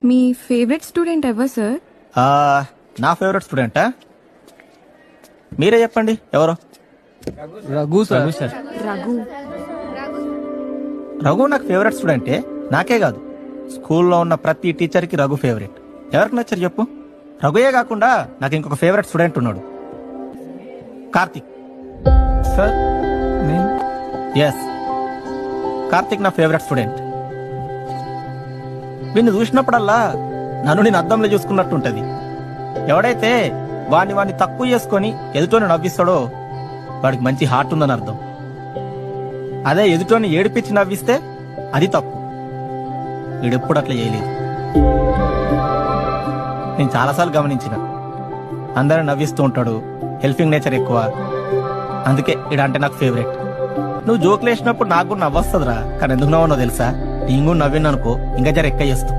మీ favourite student ఎవరు sir? నా favourite స్టూడెంటా? మీరే చెప్పండి ఎవరు? రఘు సార్. రఘు. రఘు నాకు ఫేవరెట్ స్టూడెంటే, నాకే కాదు స్కూల్లో ఉన్న ప్రతి టీచర్కి రఘు ఫేవరెట్. ఎవరికి నచ్చారు చెప్పు? రఘుయే కాకుండా నాకు ఇంకొక ఫేవరెట్ స్టూడెంట్ ఉన్నాడు, కార్తిక్. సార్ ఎస్, కార్తిక్ నా ఫేవరెట్ స్టూడెంట్. వీడిని చూసినప్పుడల్లా నన్ను నేను అద్దంలో చూసుకున్నట్టుంటది. ఎవడైతే వాడిని తక్కువ చేసుకొని ఎదుటోని నవ్విస్తాడో వాడికి మంచి హార్ట్ ఉందని అర్థం. అదే ఎదుటోని ఏడిపించి నవ్విస్తే అది తప్పు. వీడెప్పుడు అట్లా చేయలేదు. నేను చాలాసార్లు గమనించిన, అందరిని నవ్విస్తూ ఉంటాడు, హెల్పింగ్ నేచర్ ఎక్కువ. అందుకే ఇడంటే నాకు ఫేవరెట్. నువ్వు జోకులు వేసినప్పుడు నాకు కూడా నవ్వొస్తుందిరా, కానీ ఎందుకు నవ్వనో తెలుసా? నేను కూడా నవ్విన అనుకో ఇంకా జర ఎక్క చేస్తావు.